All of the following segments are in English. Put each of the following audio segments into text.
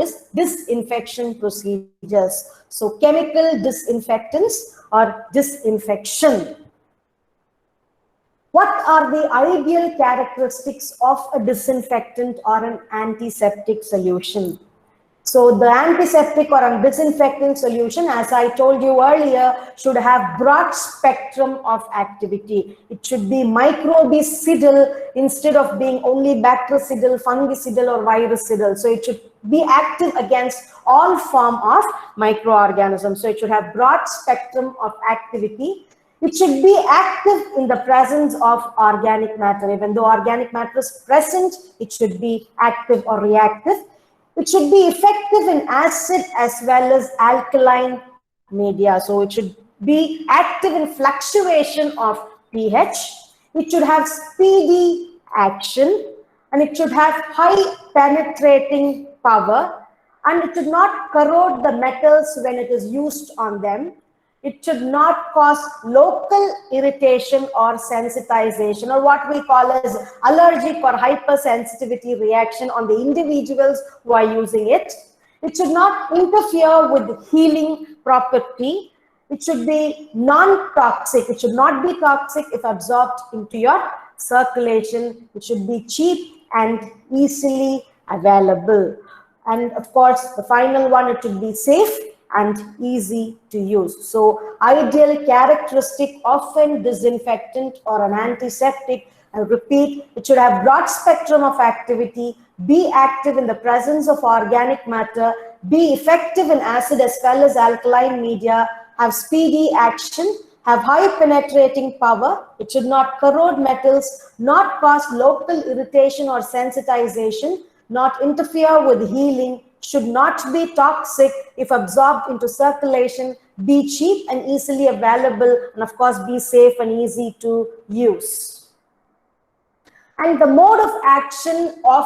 as disinfection procedures. So chemical disinfectants or disinfection. What are the ideal characteristics of a disinfectant or an antiseptic solution? So the antiseptic or a disinfectant solution, as I told you earlier, should have broad spectrum of activity. It should be microbicidal instead of being only bactericidal, fungicidal or virucidal. So it should be active against all form of microorganisms. So it should have broad spectrum of activity. It should be active in the presence of organic matter. Even though organic matter is present, it should be active or reactive. It should be effective in acid as well as alkaline media. So it should be active in fluctuation of pH. It should have speedy action, and it should have high penetrating power, and it should not corrode the metals when it is used on them. It should not cause local irritation or sensitization, or what we call as allergic or hypersensitivity reaction on the individuals who are using it. It should not interfere with the healing property. It should be non-toxic. It should not be toxic if absorbed into your circulation. It should be cheap and easily available. And of course, the final one, it should be safe and easy to use. So ideal characteristic of a disinfectant or an antiseptic, I repeat, it should have broad spectrum of activity, be active in the presence of organic matter, be effective in acid as well as alkaline media, have speedy action, have high penetrating power, it should not corrode metals, not cause local irritation or sensitization, not interfere with healing, should not be toxic if absorbed into circulation, be cheap and easily available, and of course be safe and easy to use. And the mode of action of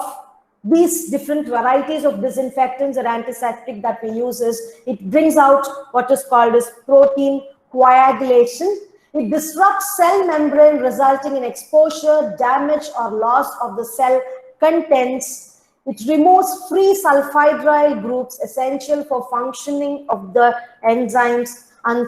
these different varieties of disinfectants or antiseptic that we use is, it brings out what is called as protein coagulation. It disrupts cell membrane, resulting in exposure, damage or loss of the cell contents. It removes free sulfhydryl groups essential for functioning of the enzymes, and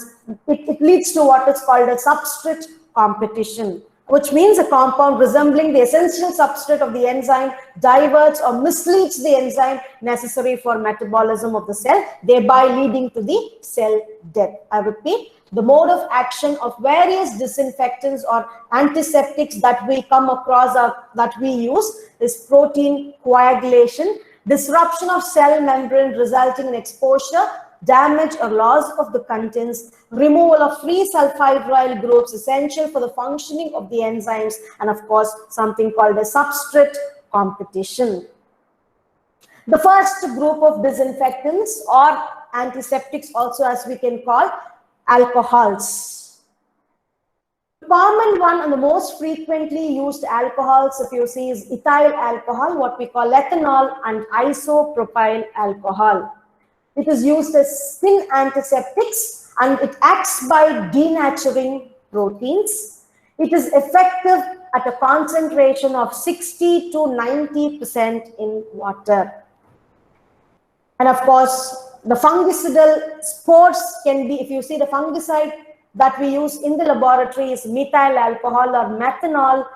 it leads to what is called a substrate competition, which means a compound resembling the essential substrate of the enzyme diverts or misleads the enzyme necessary for metabolism of the cell, thereby leading to the cell death. I repeat, the mode of action of various disinfectants or antiseptics that we come across or that we use is protein coagulation, disruption of cell membrane resulting in exposure, damage or loss of the contents, removal of free sulfhydryl groups essential for the functioning of the enzymes, and of course something called a substrate competition. The first group of disinfectants or antiseptics, also as we can call, alcohols. The common one and the most frequently used alcohols, if you see, is ethyl alcohol, what we call ethanol, and isopropyl alcohol. It is used as skin antiseptics and it acts by denaturing proteins. It is effective at a concentration of 60 to 90% in water. And of course, the fungicidal spores can be, if you see the fungicide that we use in the laboratory is methyl alcohol or methanol,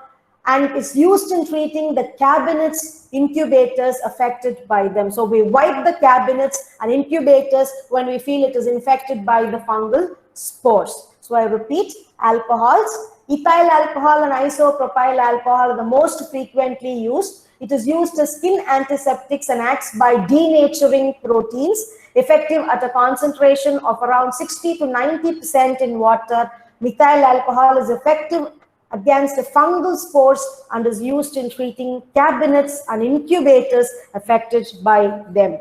and it's used in treating the cabinets, incubators affected by them. So we wipe the cabinets and incubators when we feel it is infected by the fungal spores. So I repeat, alcohols, ethyl alcohol and isopropyl alcohol are the most frequently used. It is used as skin antiseptics and acts by denaturing proteins, effective at a concentration of around 60 to 90% in water. Methyl alcohol is effective against the fungal spores and is used in treating cabinets and incubators affected by them.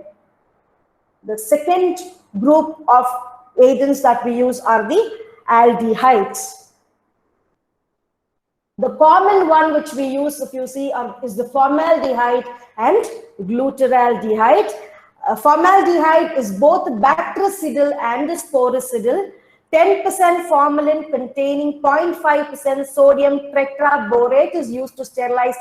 The second group of agents that we use are the aldehydes. The common one which we use, if you see, is the formaldehyde and glutaraldehyde. Formaldehyde is both bactericidal and sporicidal. 10% formalin containing 0.5% sodium tetraborate is used to sterilize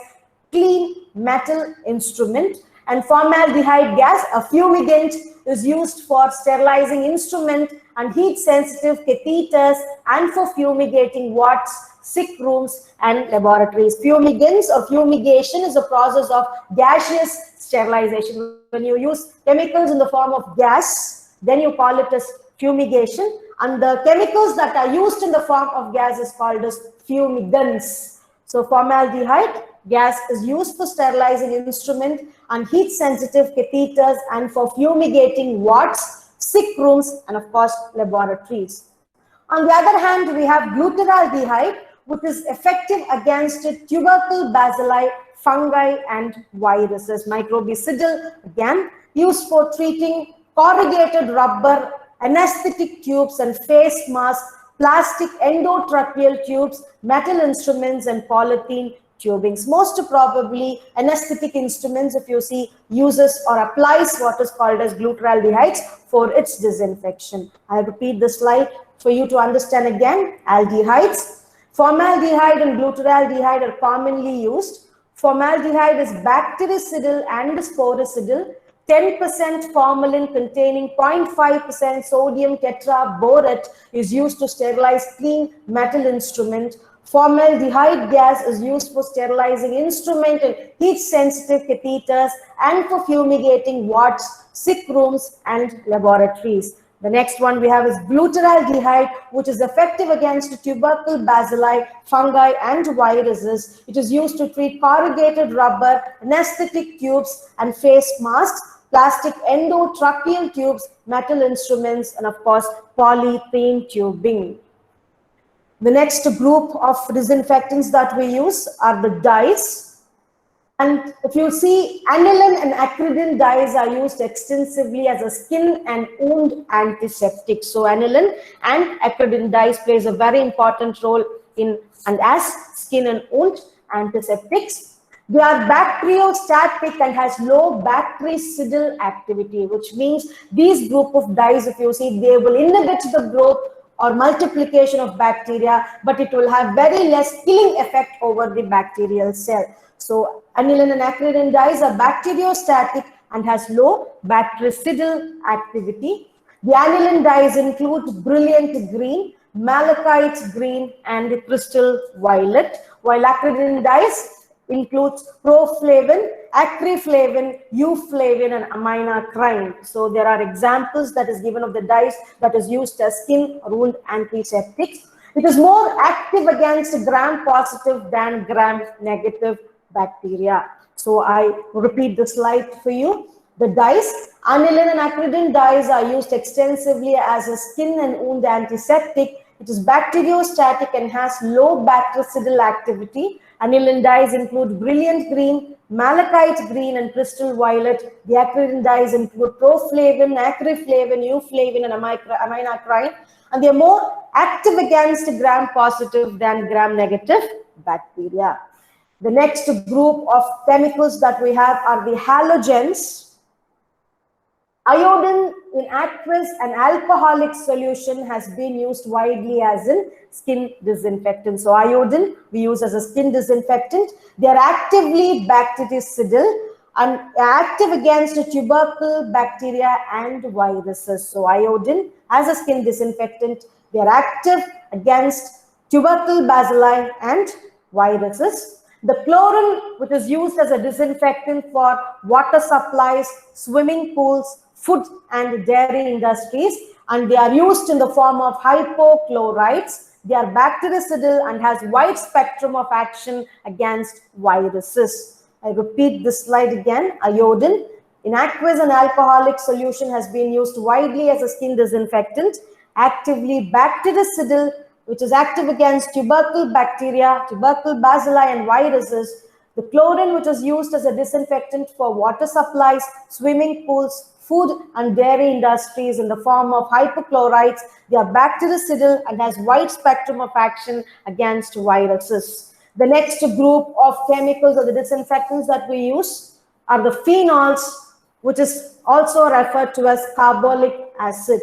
clean metal instrument. And formaldehyde gas, a fumigant, is used for sterilizing instrument and heat-sensitive catheters and for fumigating wards, sick rooms, and laboratories. Fumigants or fumigation is a process of gaseous sterilization. When you use chemicals in the form of gas, then you call it as fumigation. And the chemicals that are used in the form of gas is called as fumigants. So formaldehyde gas is used for sterilizing instrument and heat-sensitive catheters and for fumigating wards, sick rooms, and of course, laboratories. On the other hand, we have glutaraldehyde, which is effective against tubercle bacilli, fungi, and viruses. Microbicidal, again, used for treating corrugated rubber, anesthetic tubes and face masks, plastic endotracheal tubes, metal instruments, and polythene tubings. Most probably, anesthetic instruments, if you see, uses or applies what is called as glutaraldehydes for its disinfection. I'll repeat the slide for you to understand again. Aldehydes. Formaldehyde and glutaraldehyde are commonly used. Formaldehyde is bactericidal and sporicidal. 10% formalin containing 0.5% sodium tetraborate is used to sterilize clean metal instrument. Formaldehyde gas is used for sterilizing instrument and heat-sensitive catheters and for fumigating wards, sick rooms, and laboratories. The next one we have is glutaraldehyde, which is effective against tubercle bacilli, fungi, and viruses. It is used to treat corrugated rubber, anesthetic tubes, and face masks, plastic endotracheal tubes, metal instruments, and of course, polythene tubing. The next group of disinfectants that we use are the dyes. And if you see, aniline and acridine dyes are used extensively as a skin and wound antiseptic. So aniline and acridine dyes plays a very important role in and as skin and wound antiseptics. They are bacteriostatic and has low bactericidal activity, which means these group of dyes, if you see, they will inhibit the growth or multiplication of bacteria, but it will have very less killing effect over the bacterial cell. So aniline and acridine dyes are bacteriostatic and has low bactericidal activity. The aniline dyes include brilliant green, malachite green, and crystal violet, while acridine dyes includes proflavin, acriflavin, euflavin, and aminocrine. So there are examples that is given of the dyes that is used as skin or wound antiseptics. It is more active against gram-positive than gram-negative bacteria. So I repeat the slide for you. The dyes, aniline and acridine dyes are used extensively as a skin and wound antiseptic. It is bacteriostatic and has low bactericidal activity. Aniline dyes include brilliant green, malachite green, and crystal violet. The acridine dyes include proflavin, acriflavin, euflavin, and aminocrine. And they are more active against gram-positive than gram-negative bacteria. The next group of chemicals that we have are the halogens. Iodine in aqueous and alcoholic solution has been used widely as in skin disinfectant. So iodine we use as a skin disinfectant. They are actively bactericidal and active against tubercle bacteria and viruses. So iodine as a skin disinfectant, they are active against tubercle bacilli and viruses. The chlorine, which is used as a disinfectant for water supplies, swimming pools, food and dairy industries, and they are used in the form of hypochlorites. They are bactericidal and has wide spectrum of action against viruses. I repeat this slide again. Iodine in aqueous and alcoholic solution has been used widely as a skin disinfectant, actively bactericidal, which is active against tubercle bacteria, tubercle bacilli, and viruses. The chlorine, which is used as a disinfectant for water supplies, swimming pools, food and dairy industries in the form of hypochlorites. They are bactericidal and has wide spectrum of action against viruses. The next group of chemicals or the disinfectants that we use are the phenols, which is also referred to as carbolic acid.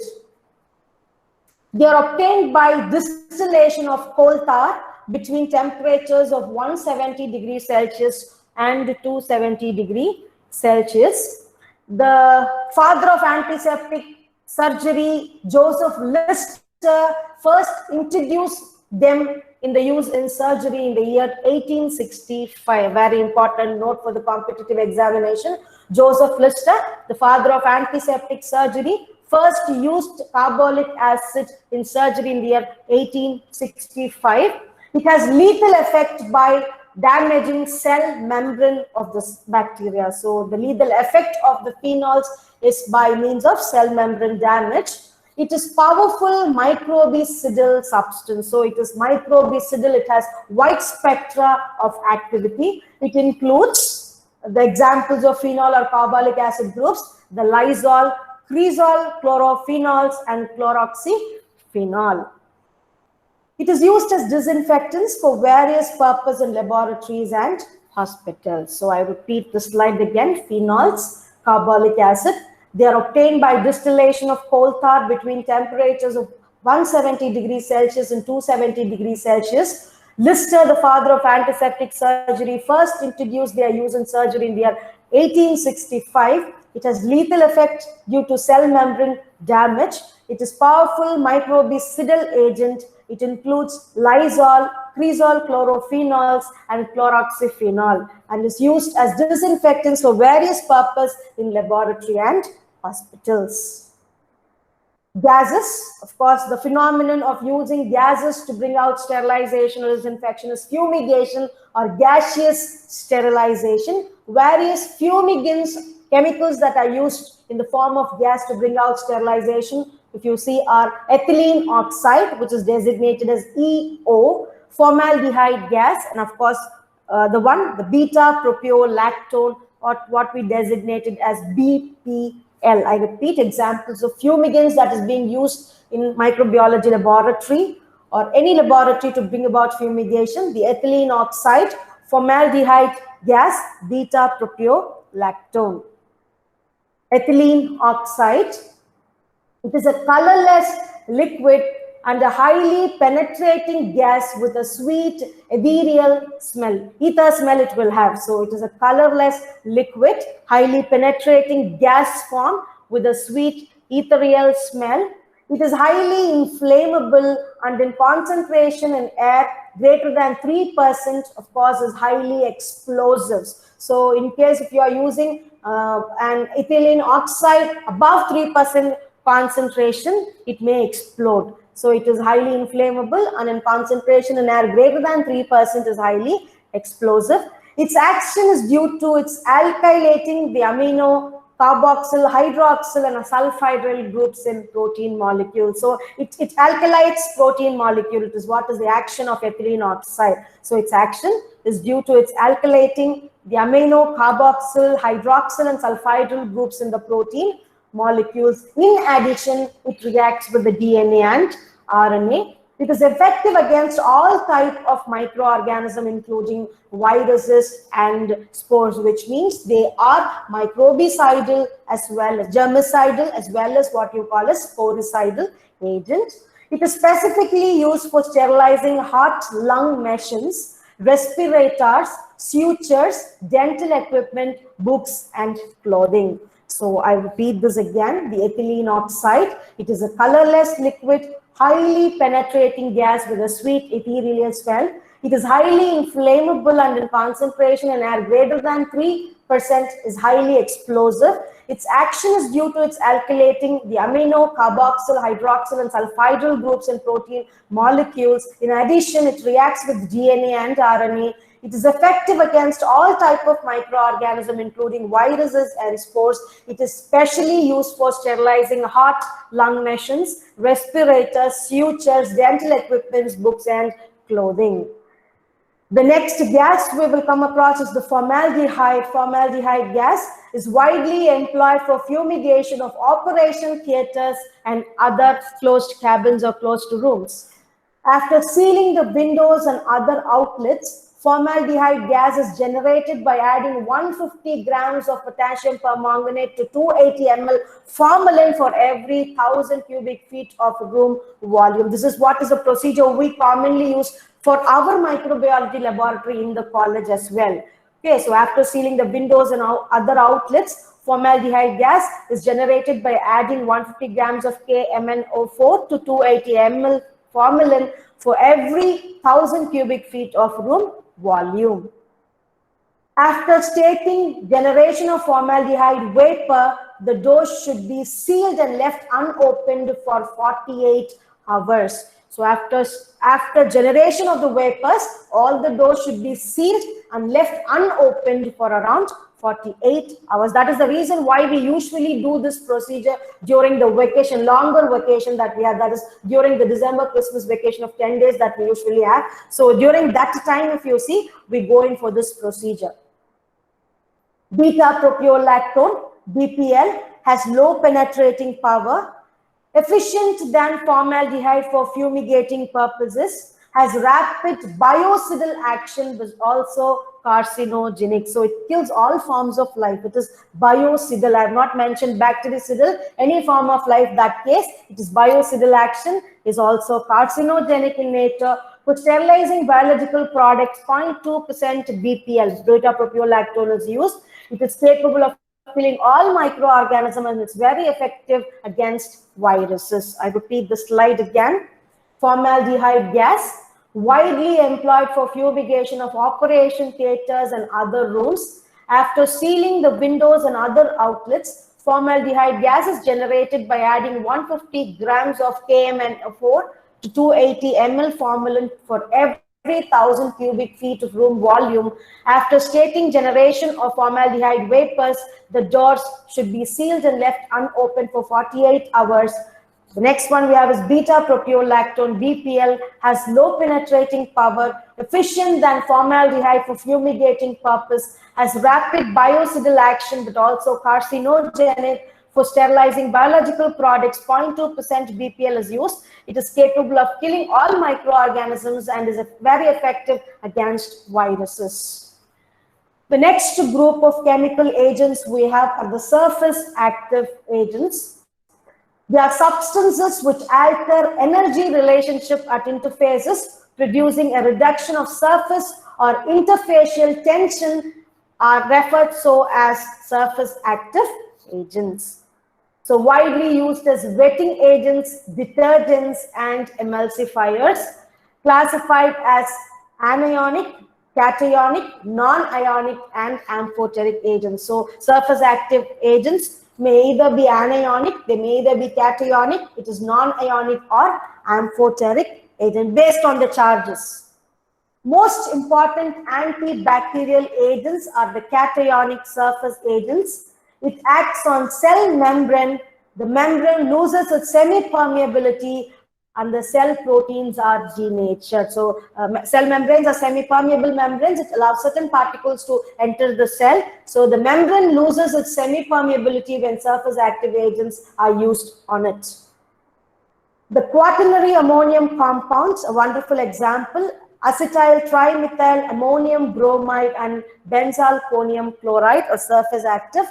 They are obtained by distillation of coal tar between temperatures of 170 degrees Celsius and 270 degrees Celsius. The father of antiseptic surgery, Joseph Lister, first introduced them in the use in surgery in the year 1865. Very important note for the competitive examination. Joseph Lister, the father of antiseptic surgery, first used carbolic acid in surgery in the year 1865. It has lethal effect by damaging cell membrane of the bacteria. So the lethal effect of the phenols is by means of cell membrane damage. It is powerful microbicidal substance. So it is microbicidal. It has wide spectra of activity. It includes the examples of phenol or carbolic acid groups, the lysol, cresol, chlorophenols, and chloroxyphenol. It is used as disinfectants for various purposes in laboratories and hospitals. So I repeat the slide again. Phenols, carbolic acid, they are obtained by distillation of coal tar between temperatures of 170 degrees Celsius and 270 degrees Celsius. Lister, the father of antiseptic surgery, first introduced their use in surgery in the year 1865. It has lethal effect due to cell membrane damage. It is powerful microbicidal agent. It includes lysol, cresol, chlorophenols, and chloroxyphenol, and is used as disinfectants for various purposes in laboratory and hospitals. Gases, of course, the phenomenon of using gases to bring out sterilization or disinfection is fumigation or gaseous sterilization. Various fumigants, chemicals that are used in the form of gas to bring out sterilization, if you see, are ethylene oxide, which is designated as EO, formaldehyde gas, and of course, the beta propiolactone, or what we designated as BPL. I repeat, examples of fumigants that is being used in microbiology laboratory or any laboratory to bring about fumigation: the ethylene oxide, formaldehyde gas, beta propiolactone. Ethylene oxide, it is a colorless liquid and a highly penetrating gas with a sweet ethereal smell. Ether smell it will have. So it is a colorless liquid, highly penetrating gas form with a sweet ethereal smell. It is highly inflammable and in concentration in air greater than 3%, of course, is highly explosives. So in case if you are using an ethylene oxide above 3% concentration, it may explode. So it is highly inflammable, and in concentration in air greater than 3% is highly explosive. Its action is due to its alkylating the amino, carboxyl, hydroxyl, and sulfhydryl groups in protein molecules. So it alkylates protein molecule. It is what is the action of ethylene oxide. So its action is due to its alkylating the amino, carboxyl, hydroxyl, and sulfhydryl groups in the protein molecules. In addition, it reacts with the DNA and RNA. It is effective against all type of microorganisms, including viruses and spores, which means they are microbicidal as well as germicidal, as well as what you call as sporicidal agent. It is specifically used for sterilizing heart lung meshes, respirators, sutures, dental equipment, books, and clothing. So I repeat this again. The ethylene oxide, it is a colorless liquid, highly penetrating gas with a sweet ethereal smell. It is highly inflammable, and in concentration in air greater than 3% is highly explosive. Its action is due to its alkylating the amino, carboxyl, hydroxyl, and sulfhydryl groups in protein molecules. In addition, it reacts with DNA and RNA. It is effective against all type of microorganisms, including viruses and spores. It is specially used for sterilizing heart, lung meshes, respirators, sutures, dental equipments, books, and clothing. The next gas we will come across is the formaldehyde. Formaldehyde gas is widely employed for fumigation of operation theaters and other closed cabins or closed rooms. After sealing the windows and other outlets, formaldehyde gas is generated by adding 150 grams of potassium permanganate to 280 ml formalin for every 1000 cubic feet of room volume. This is what is a procedure we commonly use for our microbiology laboratory in the college as well. Okay, so after sealing the windows and other outlets, formaldehyde gas is generated by adding 150 grams of KMnO4 to 280 ml formalin for every 1000 cubic feet of room volume. After stating generation of formaldehyde vapor, the dose should be sealed and left unopened for 48 hours. So after generation of the vapors, all the doors should be sealed and left unopened for around 48 hours. That is the reason why we usually do this procedure during the vacation, longer vacation that we have, that is during the December Christmas vacation of 10 days that we usually have. So during that time, if you see, we go in for this procedure. Beta-propiolactone, BPL, has low penetrating power, efficient than formaldehyde for fumigating purposes, has rapid biocidal action, but also carcinogenic. So it kills all forms of life. It is biocidal. I have not mentioned bactericidal. Any form of life, that case, it is biocidal action, is also carcinogenic in nature. For sterilizing biological products, 0.2% BPL, beta-propiolactone, is used. It is capable of killing all microorganisms and it's very effective against viruses. I repeat the slide again. Formaldehyde gas, widely employed for fumigation of operation theaters and other rooms. After sealing the windows and other outlets, formaldehyde gas is generated by adding 150 grams of KMnO4 to 280 ml formalin for every 1000 cubic feet of room volume. After stating generation of formaldehyde vapors, the doors should be sealed and left unopened for 48 hours. The next one we have is beta-propiolactone, BPL, has low penetrating power, efficient than formaldehyde for fumigating purpose, has rapid biocidal action but also carcinogenic. For sterilizing biological products, 0.2% BPL is used. It is capable of killing all microorganisms and is very effective against viruses. The next group of chemical agents we have are the surface active agents. They are substances which alter energy relationship at interfaces, producing a reduction of surface or interfacial tension, are referred so as surface active agents. So widely used as wetting agents, detergents, and emulsifiers, classified as anionic, cationic, non-ionic, and amphoteric agents. So surface active agents may either be anionic, they may either be cationic, it is non-ionic or amphoteric agent based on the charges. Most important antibacterial agents are the cationic surface agents. It acts on cell membrane. The membrane loses its semi-permeability and the cell proteins are denatured. So cell membranes are semi-permeable membranes. It allows certain particles to enter the cell. So the membrane loses its semi-permeability when surface active agents are used on it. The quaternary ammonium compounds, a wonderful example, acetyl trimethyl ammonium bromide and benzalkonium chloride, a surface active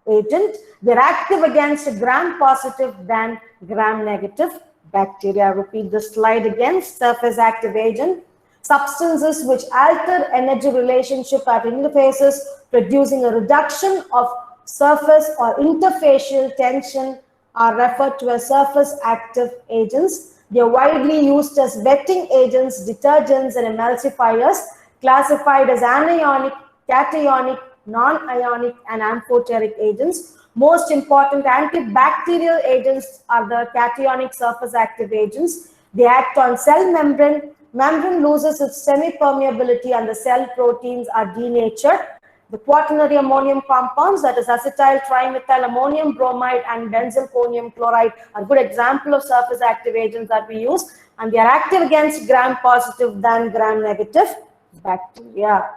agent. They're active against gram-positive than gram-negative bacteria. I repeat the slide again. Surface active agent. Substances which alter energy relationship at interfaces, producing a reduction of surface or interfacial tension, are referred to as surface active agents. They are widely used as wetting agents, detergents, and emulsifiers, classified as anionic, cationic, non-ionic, and amphoteric agents. Most important antibacterial agents are the cationic surface active agents. They act on cell membrane. Membrane loses its semi-permeability and the cell proteins are denatured. The quaternary ammonium compounds, that is acetyl trimethyl ammonium bromide and benzalkonium chloride, are good example of surface active agents that we use, and they are active against gram-positive than gram-negative bacteria.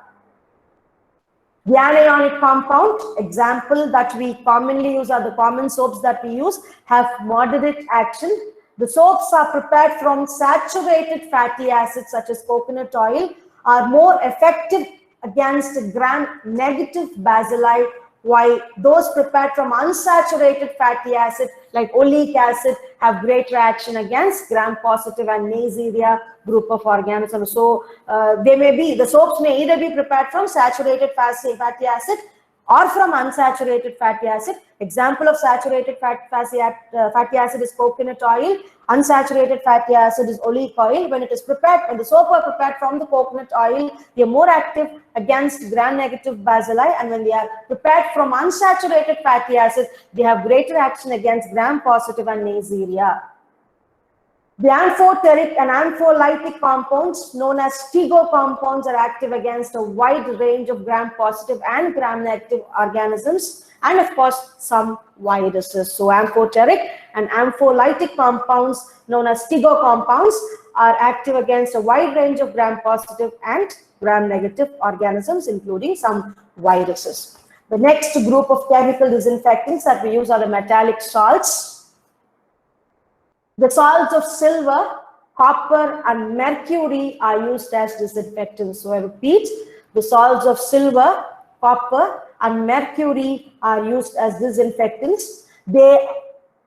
The anionic compound, example that we commonly use are the common soaps that we use, have moderate action. The soaps are prepared from saturated fatty acids such as coconut oil, are more effective against gram-negative bacilli, why those prepared from unsaturated fatty acid like oleic acid have greater action against gram-positive and Neisseria group of organisms. So they may be, the soaps may either be prepared from saturated fatty acid or from unsaturated fatty acid. Example of saturated fatty acid is coconut oil. Unsaturated fatty acid is oleic oil. When it is prepared, when the soap are prepared from the coconut oil, they are more active against gram-negative bacilli, and when they are prepared from unsaturated fatty acid, they have greater action against gram-positive and Neisseria. The amphoteric and ampholytic compounds known as Stego compounds are active against a wide range of gram-positive and gram-negative organisms, and of course some viruses. So amphoteric and ampholytic compounds known as Stego compounds are active against a wide range of gram-positive and gram-negative organisms, including some viruses. The next group of chemical disinfectants that we use are the metallic salts. The salts of silver, copper, and mercury are used as disinfectants. So I repeat, the salts of silver, copper, and mercury are used as disinfectants. They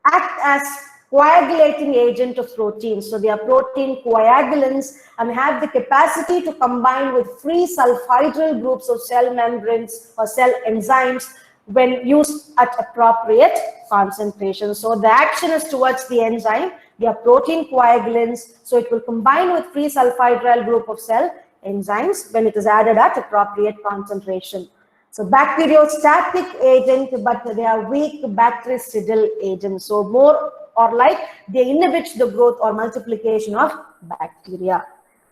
act as coagulating agent of proteins. So they are protein coagulants and have the capacity to combine with free sulfhydryl groups of cell membranes or cell enzymes when used at appropriate concentration. So the action is towards the enzyme. They are protein coagulants, so it will combine with free sulfhydryl group of cell enzymes when it is added at appropriate concentration. So bacteriostatic agent, but they are weak bactericidal agents. So more or like they inhibit the growth or multiplication of bacteria.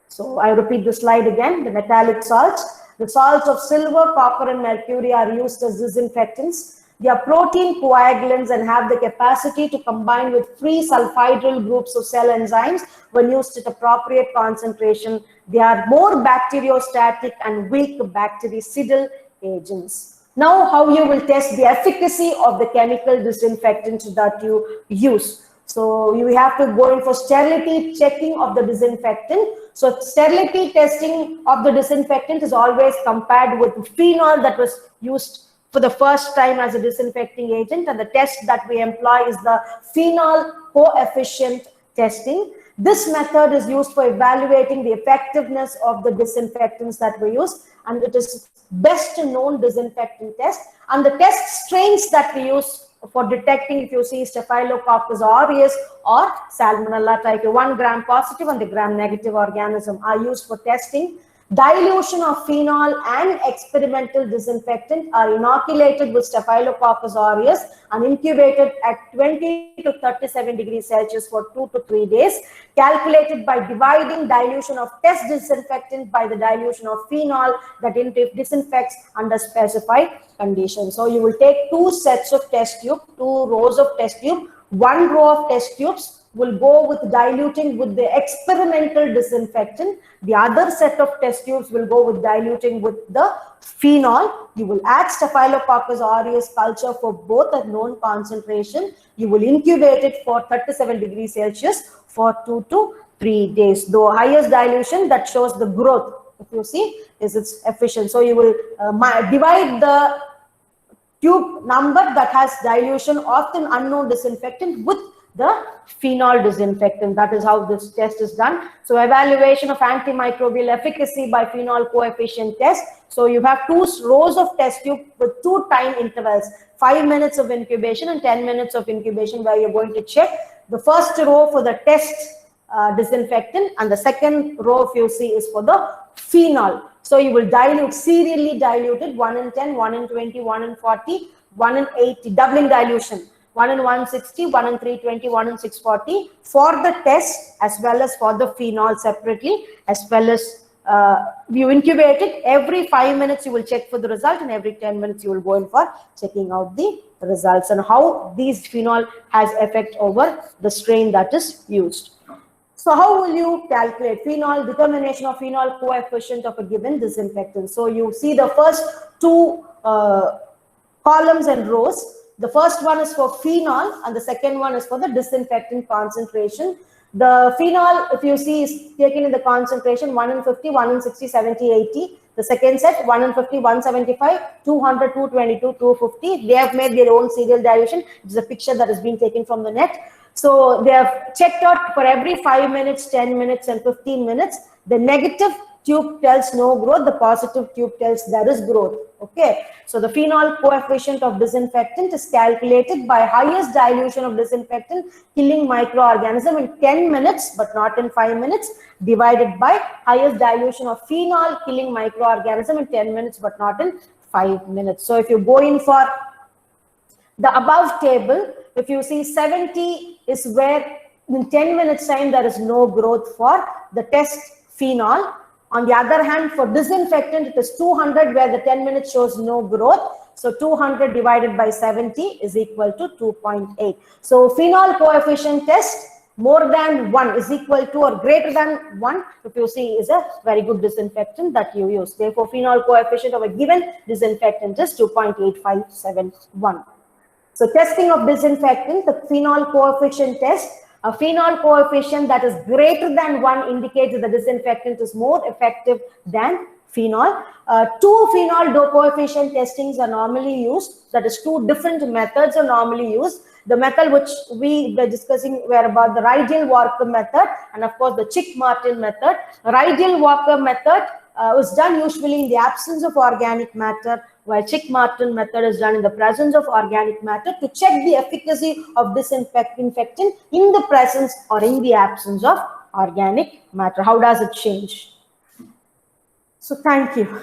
So I repeat the slide again, the metallic salts. The salts of silver, copper, and mercury are used as disinfectants. They are protein coagulants and have the capacity to combine with free sulfhydryl groups of cell enzymes when used at appropriate concentration. They are more bacteriostatic and weak bactericidal agents. Now, how you will test the efficacy of the chemical disinfectant that you use. So you have to go in for sterility checking of the disinfectant. So sterility testing of the disinfectant is always compared with phenol that was used for the first time as a disinfecting agent, and the test that we employ is the phenol coefficient testing. This method is used for evaluating the effectiveness of the disinfectants that we use, and it is best known disinfectant test. And the test strains that we use for detecting if you see Staphylococcus aureus or Salmonella typhi, 1 gram positive and the gram negative organism are used for testing. Dilution of phenol and experimental disinfectant are inoculated with Staphylococcus aureus and incubated at 20 to 37 degrees Celsius for 2 to 3 days, calculated by dividing dilution of test disinfectant by the dilution of phenol that disinfects under specified conditions. So you will take 2 sets of test tube, 2 rows of test tube. 1 row of test tubes will go with diluting with the experimental disinfectant. The other set of test tubes will go with diluting with the phenol. You will add Staphylococcus aureus culture for both at known concentration. You will incubate it for 37 degrees Celsius for 2 to 3 days. The highest dilution that shows the growth, if you see, is its efficient. So you will divide the tube number that has dilution of an unknown disinfectant with the phenol disinfectant. That is how this test is done. So evaluation of antimicrobial efficacy by phenol coefficient test. So you have 2 rows of test tube with 2 time intervals, 5 minutes of incubation and 10 minutes of incubation, where you're going to check the first row for the test disinfectant, and the second row, if you see, is for the phenol. So you will dilute, serially diluted, 1 in 10, 1 in 20, 1 in 40, 1 in 80, doubling dilution. 1 in 160, 1 in 320, 1 in 640 for the test, as well as for the phenol separately, as well as you incubate it. Every 5 minutes you will check for the result, and every 10 minutes you will go in for checking out the results and how these phenol has effect over the strain that is used. So how will you calculate phenol, determination of phenol coefficient of a given disinfectant? So you see the first 2 columns and rows. The first one is for phenol and the second one is for the disinfectant concentration. The phenol, if you see, is taken in the concentration 1 in 50, 1 in 60, 70, 80. The second set, 150, 175, 200, 222, 250. They have made their own serial dilution. It's a picture that has been taken from the net. So they have checked out for every 5 minutes, 10 minutes, and 15 minutes. The negative tube tells no growth, the positive tube tells there is growth. Okay, so the phenol coefficient of disinfectant is calculated by highest dilution of disinfectant killing microorganism in 10 minutes but not in 5 minutes, divided by highest dilution of phenol killing microorganism in 10 minutes but not in 5 minutes. So if you go in for the above table, if you see 70 is where in 10 minutes time there is no growth for the test phenol. On the other hand, for disinfectant, it is 200 where the 10 minutes shows no growth. So 200 divided by 70 is equal to 2.8. So phenol coefficient test more than 1 is equal to or greater than 1, if you see, is a very good disinfectant that you use. Therefore, phenol coefficient of a given disinfectant is 2.8571. So testing of disinfectant, the phenol coefficient test, a phenol coefficient that is greater than 1 indicates that the disinfectant is more effective than phenol. Two phenol coefficient testings are normally used. That is, two different methods are normally used. The method which we were discussing were about the Rigel-Walker method and of course the Chick-Martin method. Rigel-Walker method is done usually in the absence of organic matter, while Chick-Martin method is done in the presence of organic matter to check the efficacy of disinfectant in the presence or in the absence of organic matter. How does it change? So thank you.